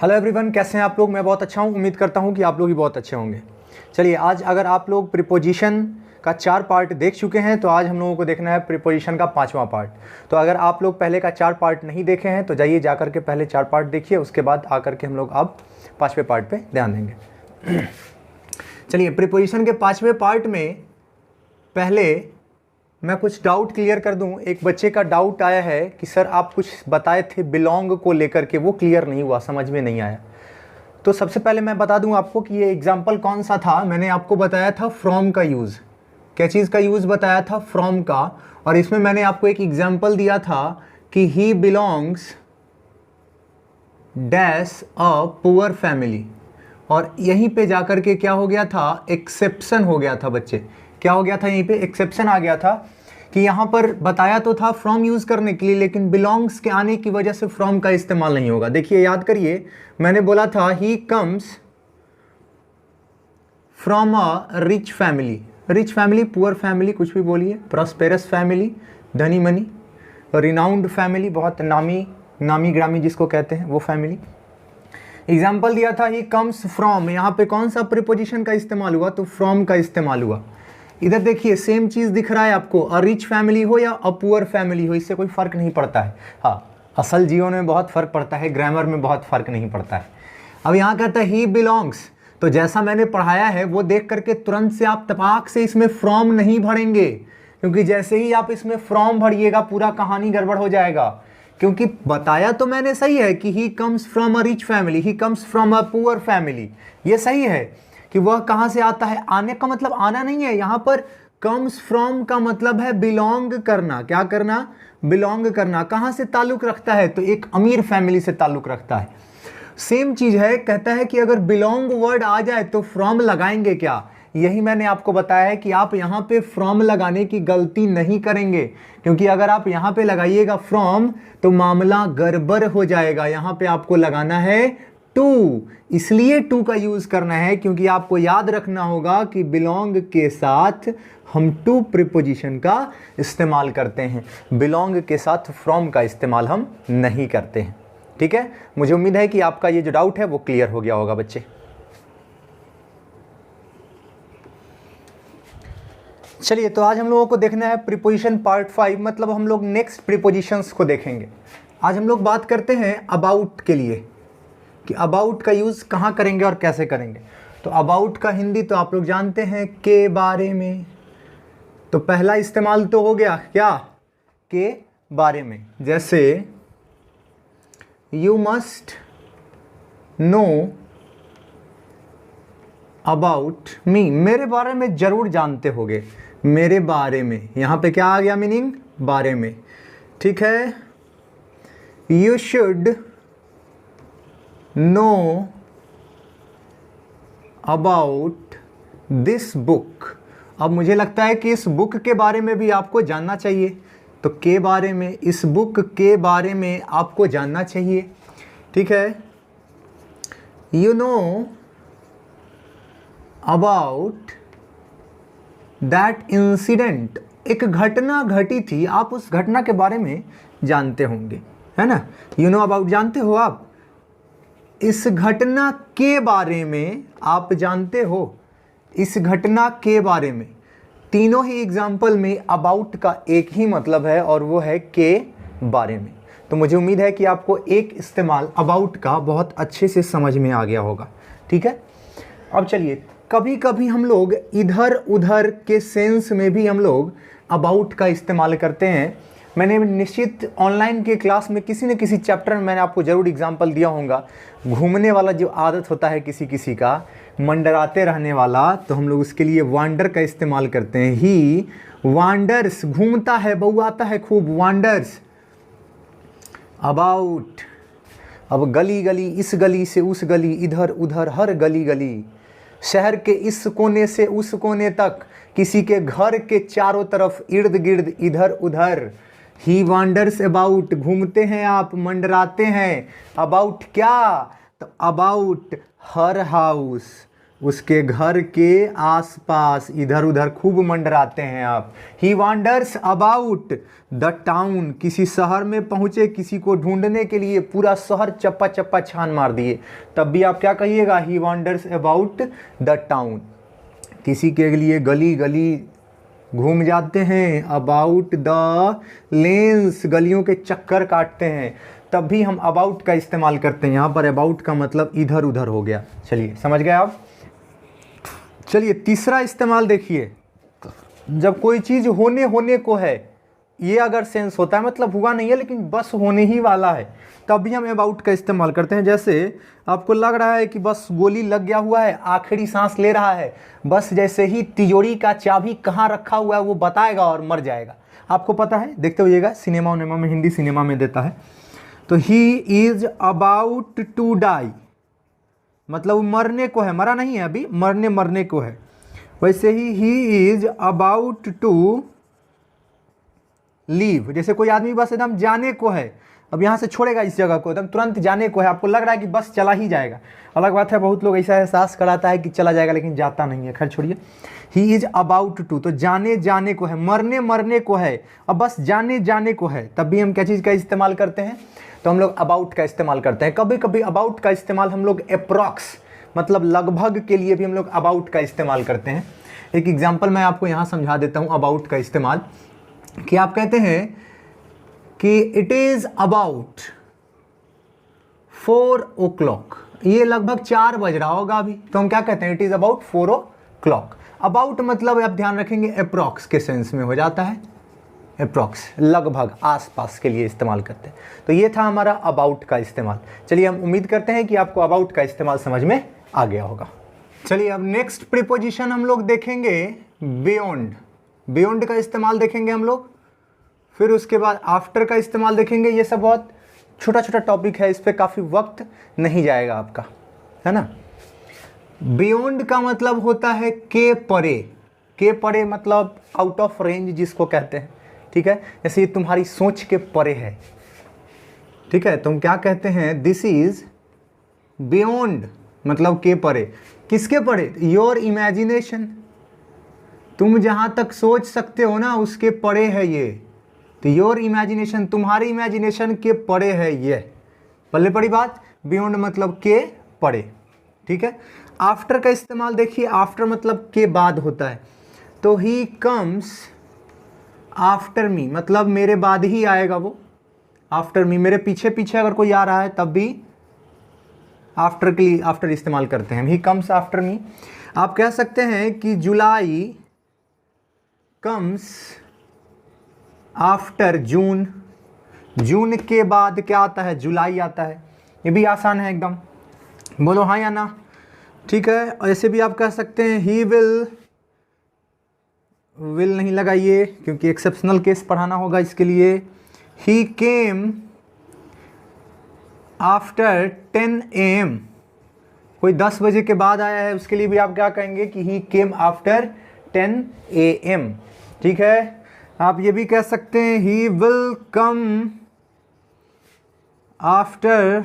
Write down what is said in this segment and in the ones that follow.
Hello everyone, कैसे हैं आप लोग। मैं बहुत अच्छा हूं। उम्मीद करता हूं कि आप लोग भी बहुत अच्छे होंगे। चलिए, आज अगर आप लोग प्रीपोजिशन का 4 पार्ट देख चुके हैं तो आज हम लोगों को देखना है प्रीपोजिशन का 5वां पार्ट। तो अगर आप लोग पहले का 4 पार्ट नहीं देखे हैं तो जाइए जा करके पहले 4 पार्ट देखिए, उसके बाद आकर के हम लोग अब 5वें पार्ट पे ध्यान देंगे। चलिए, प्रीपोजिशन के 5वें पार्ट में पहले मैं कुछ डाउट क्लियर कर दूं। एक बच्चे का डाउट आया है कि सर आप कुछ बताए थे बिलोंग को लेकर के, वो क्लियर नहीं हुआ, समझ में नहीं आया। तो सबसे पहले मैं बता दूं आपको कि ये एग्जाम्पल कौन सा था। मैंने आपको बताया था फ्रॉम का यूज़। क्या चीज़ का यूज़ बताया था? फ्रॉम का। और इसमें मैंने आपको एक एग्जाम्पल दिया था कि he belongs dash a poor family. और यहीं पे जाकर के क्या हो गया था? एक्सेप्शन हो गया था बच्चे। क्या हो गया था? यहीं पे एक्सेप्शन आ गया था कि यहाँ पर बताया तो था फ्रॉम यूज़ करने के लिए, लेकिन बिलोंग्स के आने की वजह से फ्रॉम का इस्तेमाल नहीं होगा। देखिए, याद करिए, मैंने बोला था he comes from a rich family. Rich family, poor family, कुछ भी बोलिए, प्रॉस्पेरस फैमिली, धनी मनी, रिनाउंड फैमिली, बहुत नामी ग्रामी जिसको कहते हैं वो फैमिली। एग्जाम्पल दिया था ही कम्स फ्रॉम। यहाँ पे कौन सा प्रीपोजिशन का इस्तेमाल हुआ? तो फ्रॉम का इस्तेमाल हुआ। इधर देखिए, सेम चीज़ दिख रहा है आपको। अ रिच फैमिली हो या अ पुअर फैमिली हो, इससे कोई फ़र्क नहीं पड़ता है। हाँ, असल जीवन में बहुत फ़र्क पड़ता है, ग्रामर में बहुत फ़र्क नहीं पड़ता है। अब यहाँ कहता है ही बिलोंग्स, तो जैसा मैंने पढ़ाया है वो देख करके तुरंत से आप तपाक से इसमें फ्रॉम नहीं भरेंगे, क्योंकि जैसे ही आप इसमें फ्रॉम भरिएगा पूरा कहानी गड़बड़ हो जाएगा। क्योंकि बताया तो मैंने सही है कि he comes from a rich family, he comes from a poor family, ये सही है कि वह कहाँ से आता है। आने का मतलब आना नहीं है, यहाँ पर कम्स फ्रॉम का मतलब है बिलोंग करना। क्या करना? बिलोंग करना। कहाँ से ताल्लुक रखता है? तो एक अमीर फैमिली से ताल्लुक रखता है। सेम चीज है, कहता है कि अगर बिलोंग वर्ड आ जाए तो फ्रॉम लगाएंगे क्या? यही मैंने आपको बताया है कि आप यहाँ पे फ्रॉम लगाने की गलती नहीं करेंगे, क्योंकि अगर आप यहाँ पे लगाइएगा फ्रॉम तो मामला गड़बड़ हो जाएगा। यहाँ पे आपको लगाना है टू। इसलिए टू का यूज करना है, क्योंकि आपको याद रखना होगा कि बिलोंग के साथ हम टू प्रीपोजिशन का इस्तेमाल करते हैं, बिलोंग के साथ फ्रॉम का इस्तेमाल हम नहीं करते हैं। ठीक है, मुझे उम्मीद है कि आपका ये जो डाउट है वो क्लियर हो गया होगा बच्चे। चलिए, तो आज हम लोगों को देखना है प्रीपोजिशन पार्ट 5, मतलब हम लोग नेक्स्ट प्रीपोजिशंस को देखेंगे। आज हम लोग बात करते हैं अबाउट के लिए, कि अबाउट का यूज़ कहाँ करेंगे और कैसे करेंगे। तो अबाउट का हिंदी तो आप लोग जानते हैं, के बारे में। तो पहला इस्तेमाल तो हो गया क्या? के बारे में। जैसे you must know about me, मेरे बारे में जरूर जानते होगे। मेरे बारे में, यहाँ पे क्या आ गया मीनिंग? बारे में। ठीक है, you should know about this book. अब मुझे लगता है कि इस बुक के बारे में भी आपको जानना चाहिए, तो के बारे में, इस बुक के बारे में आपको जानना चाहिए। ठीक है, you know about that incident, एक घटना घटी थी, आप उस घटना के बारे में जानते होंगे, है ना। यू नो अबाउट, जानते हो आप, इस घटना के बारे में आप जानते हो, इस घटना के बारे में। तीनों ही एग्जाम्पल में अबाउट का एक ही मतलब है और वो है के बारे में। तो मुझे उम्मीद है कि आपको एक इस्तेमाल अबाउट का बहुत अच्छे से समझ में आ गया होगा। ठीक है, अब चलिए, कभी कभी हम लोग इधर उधर के सेंस में भी हम लोग अबाउट का इस्तेमाल करते हैं। मैंने निश्चित ऑनलाइन के क्लास में किसी न किसी चैप्टर में मैंने आपको ज़रूर एग्जाम्पल दिया होगा। घूमने वाला जो आदत होता है किसी किसी का, मंडराते रहने वाला, तो हम लोग उसके लिए वांडर का इस्तेमाल करते हैं। ही वांडर्स, घूमता है, बौआता है खूब, वांडर्स। अबाउट, अब गली गली, इस गली से उस गली, इधर उधर, हर गली गली, शहर के इस कोने से उस कोने तक, किसी के घर के चारों तरफ, इर्द गिर्द, इधर उधर। ही वांडर्स अबाउट, घूमते हैं आप, मंडराते हैं। अबाउट क्या? तो अबाउट हर हाउस, उसके घर के आसपास इधर उधर खूब मंडराते हैं आप। ही वांडर्स अबाउट द टाउन, किसी शहर में पहुंचे, किसी को ढूंढने के लिए पूरा शहर चप्पा चप्पा छान मार दिए, तब भी आप क्या कहिएगा, ही वांडर्स अबाउट द टाउन। किसी के लिए गली गली घूम जाते हैं, अबाउट द लेन्स, गलियों के चक्कर काटते हैं, तब भी हम अबाउट का इस्तेमाल करते हैं। यहाँ पर अबाउट का मतलब इधर उधर हो गया। चलिए समझ गए आप। चलिए तीसरा इस्तेमाल देखिए, जब कोई चीज़ होने को है, ये अगर सेंस होता है मतलब हुआ नहीं है लेकिन बस होने ही वाला है, तब भी हम अबाउट का इस्तेमाल करते हैं। जैसे आपको लग रहा है कि बस गोली लग गया हुआ है, आखिरी सांस ले रहा है, बस जैसे ही तिजोरी का चाबी कहाँ रखा हुआ है वो बताएगा और मर जाएगा। आपको पता है, देखते होइएगा, सिनेमा उनेमा में, हिंदी सिनेमा में देता है। तो he is about to die, मतलब मरने को है, मरा नहीं है अभी, मरने को है। वैसे he is about to leave, जैसे कोई आदमी बस एकदम जाने को है, अब यहाँ से छोड़ेगा इस जगह को, एकदम तुरंत जाने को है, आपको लग रहा है कि बस चला ही जाएगा। अलग बात है बहुत लोग ऐसा एहसास कराता है कि चला जाएगा लेकिन जाता नहीं है, खैर छोड़िए। ही इज अबाउट टू, तो जाने को है, मरने को है, अब बस जाने को है, तब भी हम क्या चीज़ का इस्तेमाल करते हैं, तो हम लोग अबाउट का इस्तेमाल करते हैं। कभी कभी अबाउट का इस्तेमाल हम लोग अप्रॉक्स, मतलब लगभग के लिए भी हम लोग अबाउट का इस्तेमाल करते हैं। एक एग्जाम्पल मैं आपको यहाँ समझा देता हूँ अबाउट का इस्तेमाल, कि आप कहते हैं कि इट इज़ अबाउट 4 o'clock, ये लगभग 4 बज रहा होगा अभी, तो हम क्या कहते हैं, it is about 4 o'clock। About मतलब आप ध्यान रखेंगे अप्रॉक्स के सेंस में हो जाता है, अप्रॉक्स, लगभग, आसपास के लिए इस्तेमाल करते हैं। तो ये था हमारा अबाउट का इस्तेमाल। चलिए हम उम्मीद करते हैं कि आपको अबाउट का इस्तेमाल समझ में आ गया होगा। चलिए अब नेक्स्ट प्रीपोजिशन हम लोग देखेंगे बियॉन्ड। बियॉन्ड का इस्तेमाल देखेंगे हम लोग, फिर उसके बाद आफ्टर का इस्तेमाल देखेंगे। ये सब बहुत छोटा छोटा टॉपिक है, इस पर काफ़ी वक्त नहीं जाएगा आपका, है ना। बियॉन्ड का मतलब होता है के परे, के परे मतलब आउट ऑफ रेंज जिसको कहते हैं, ठीक है। जैसे ये तुम्हारी सोच के परे है, ठीक है, तुम क्या कहते हैं, दिस इज बियॉन्ड, मतलब के परे। किसके परे, योर इमेजिनेशन, तुम जहाँ तक सोच सकते हो ना उसके परे है ये, तो योर इमेजिनेशन, तुम्हारी इमेजिनेशन के परे है ये। पल्ले पड़ी बात, बियॉन्ड मतलब के परे, ठीक है। आफ्टर का इस्तेमाल देखिए, आफ्टर मतलब के बाद होता है, तो ही कम्स आफ्टर मी, मतलब मेरे बाद ही आएगा वो, आफ्टर मी, मेरे पीछे पीछे अगर कोई आ रहा है तब भी आफ्टर के लिए आफ्टर इस्तेमाल करते हैं, ही कम्स आफ्टर मी। आप कह सकते हैं कि जुलाई कम्स आफ्टर जून, जून के बाद क्या आता है, जुलाई आता है। ये भी आसान है एकदम, बोलो हाँ या ना, ठीक है। ऐसे भी आप कह सकते हैं ही विल नहीं लगाइए क्योंकि एक्सेप्शनल केस पढ़ाना होगा इसके लिए। ही केम आफ्टर 10 AM, कोई 10 बजे के बाद आया है, उसके लिए भी आप क्या कहेंगे कि ही केम आफ्टर 10 AM, ठीक है। आप ये भी कह सकते हैं he will come after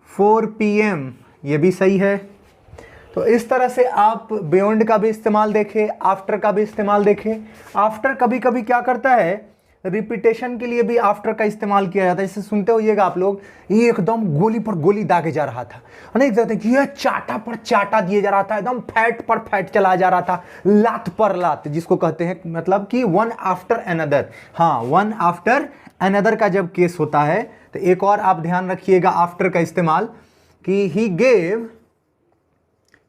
4 PM, ये भी सही है। तो इस तरह से आप बियॉन्ड का भी इस्तेमाल देखें, आफ्टर का भी इस्तेमाल देखें। आफ्टर कभी कभी क्या करता है, रिपीटेशन के लिए भी आफ्टर का इस्तेमाल किया जाता है। जैसे सुनते होइएगा आप लोग, ये एकदम गोली पर गोली दागे जा रहा था, अनेक कहते हैं कि यह चाटा पर चाटा दिए जा रहा था, एकदम फैट पर फैट चला जा रहा था, लात पर लात जिसको कहते हैं, मतलब कि वन आफ्टर अनदर। हाँ, वन आफ्टर अनदर का जब केस होता है तो एक और आप ध्यान रखिएगा आफ्टर का इस्तेमाल, कि ही गेव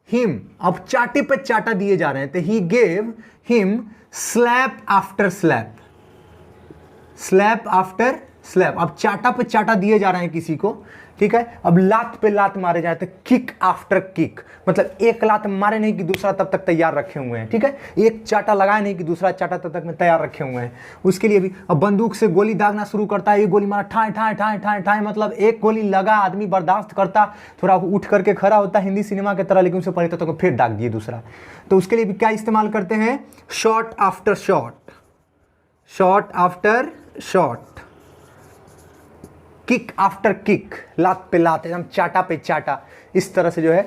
हिम, अब चाटे पे चाटा दिए जा रहे हैं, तो he gave him slap after slap, slap after slap, अब चाटा पे चाटा दिए जा रहे हैं किसी को, ठीक है। अब लात पे लात मारे जाते, किक आफ्टर किक, मतलब एक लात मारे नहीं कि दूसरा तब तक तैयार रखे हुए हैं, ठीक है। एक चाटा लगाए नहीं कि दूसरा चाटा तब तक में तैयार रखे हुए हैं। उसके लिए भी अब बंदूक से गोली दागना शुरू करता है, ये गोली मारा, ठाए ठाए ठाए ठाए ठाए, मतलब एक गोली लगा, आदमी बर्दाश्त करता, थोड़ा उठ करके खड़ा होता हिंदी सिनेमा की तरह, लेकिन उसे पड़े तो फिर दाग दिए दूसरा। तो उसके लिए भी क्या इस्तेमाल करते हैं, shot after shot, shot after shot, kick after kick, लात पे लात, एकदम चाटा पे चाटा, इस तरह से जो है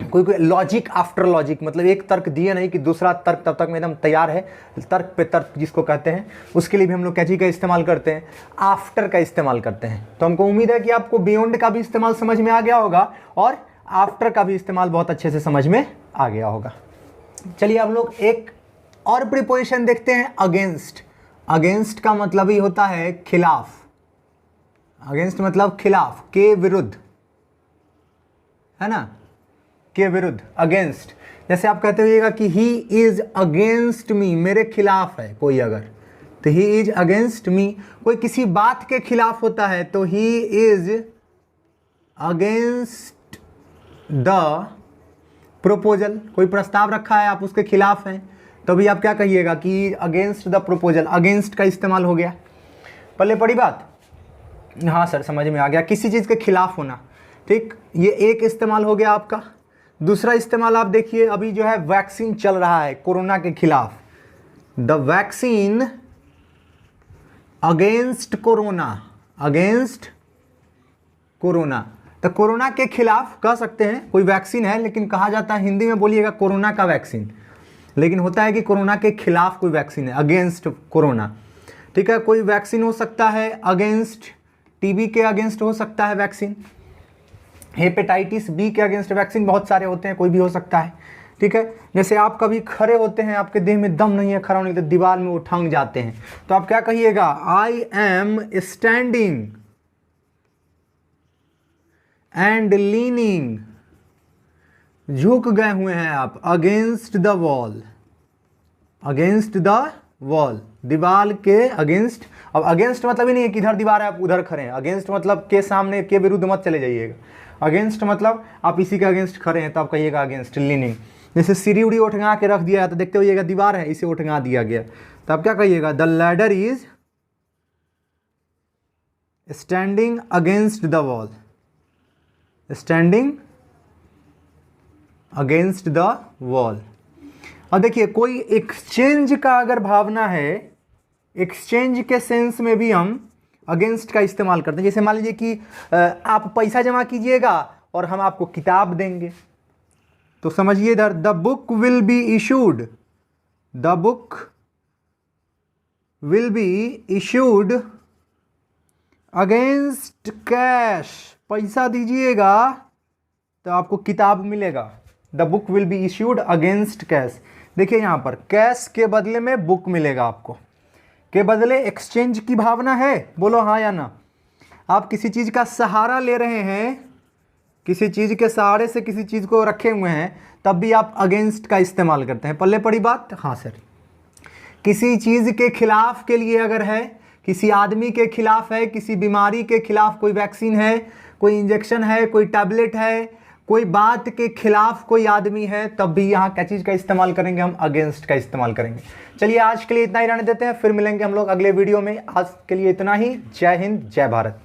कोई कोई लॉजिक आफ्टर लॉजिक, मतलब एक तर्क दिए नहीं कि दूसरा तर्क तब तक में एकदम तैयार है, तर्क पे तर्क जिसको कहते हैं, उसके लिए भी हम लोग क्या चीज़ का इस्तेमाल करते हैं, आफ्टर का इस्तेमाल करते हैं। तो हमको उम्मीद है कि आपको बियॉन्ड का भी इस्तेमाल समझ में आ गया होगा और आफ्टर का भी इस्तेमाल बहुत अच्छे से समझ में आ गया होगा। चलिए हम लोग एक और प्रीपोजिशन देखते हैं, अगेंस्ट। अगेंस्ट का मतलब ही होता है खिलाफ। अगेंस्ट मतलब खिलाफ, के विरुद्ध, है ना, के विरुद्ध, अगेंस्ट। जैसे आप कहते होइएगा कि ही इज अगेंस्ट मी, मेरे खिलाफ है कोई अगर, तो ही इज अगेंस्ट मी। कोई किसी बात के खिलाफ होता है तो he is against the proposal. कोई प्रस्ताव रखा है, आप उसके खिलाफ हैं, तो भी आप क्या कहिएगा कि अगेंस्ट द प्रोपोजल, अगेंस्ट का इस्तेमाल हो गया। पहले पड़ी बात, हाँ सर समझ में आ गया, किसी चीज़ के खिलाफ होना, ठीक, ये एक इस्तेमाल हो गया आपका। दूसरा इस्तेमाल आप देखिए, अभी जो है वैक्सीन चल रहा है कोरोना के खिलाफ, the vaccine against corona, against corona. तो कोरोना के खिलाफ कह सकते हैं, कोई वैक्सीन है लेकिन कहा जाता है हिंदी में बोलिएगा कोरोना का वैक्सीन, लेकिन होता है कि कोरोना के खिलाफ कोई वैक्सीन है, अगेंस्ट कोरोना, ठीक है। कोई वैक्सीन हो सकता है अगेंस्ट टीबी के अगेंस्ट हो सकता है वैक्सीन, हेपेटाइटिस बी के अगेंस्ट वैक्सीन बहुत सारे होते हैं, कोई भी हो सकता है, ठीक है। जैसे आप कभी खड़े होते हैं, आपके देह में दम नहीं है खड़ा होने, तो दीवार में उठंग जाते हैं, तो आप क्या कहिएगा, I am standing and leaning, झुक गए हुए हैं आप, against the wall, against the wall, दीवार के अगेंस्ट। अब अगेंस्ट मतलब ही नहीं है कि इधर दीवार है आप उधर खड़े हैं, अगेंस्ट मतलब के सामने, के विरुद्ध मत चले जाइएगा। अगेंस्ट मतलब आप इसी के अगेंस्ट खड़े हैं तो आप कहिएगा अगेंस्ट, लीनिंग। जैसे सीढ़ी उड़ी उठंगा के रख दिया है तो देखते होइएगा दीवार है, इसे उठंगा दिया गया, तो आप क्या कहिएगा, the ladder is standing against the wall, standing against the wall. और देखिए कोई एक्सचेंज का अगर भावना है, एक्सचेंज के सेंस में भी हम अगेंस्ट का इस्तेमाल करते हैं। जैसे मान लीजिए कि आप पैसा जमा कीजिएगा और हम आपको किताब देंगे, तो समझिए इधर, the book will be issued, the book will be issued against cash, पैसा दीजिएगा तो आपको किताब मिलेगा, the book will be issued against cash. देखिए यहाँ पर कैश के बदले में बुक मिलेगा आपको, के बदले एक्सचेंज की भावना है, बोलो हाँ या ना। आप किसी चीज़ का सहारा ले रहे हैं, किसी चीज़ के सहारे से किसी चीज़ को रखे हुए हैं, तब भी आप अगेंस्ट का इस्तेमाल करते हैं। पल्ले पड़ी बात, हाँ सर। किसी चीज़ के खिलाफ के लिए अगर है, किसी आदमी के खिलाफ है, किसी बीमारी के खिलाफ कोई वैक्सीन है, कोई इंजेक्शन है, कोई टैबलेट है, कोई बात के खिलाफ कोई आदमी है, तब भी यहाँ क्या चीज़ का इस्तेमाल करेंगे, हम अगेंस्ट का इस्तेमाल करेंगे। चलिए आज के लिए इतना ही रहने देते हैं, फिर मिलेंगे हम लोग अगले वीडियो में। आज के लिए इतना ही। जय हिंद, जय भारत।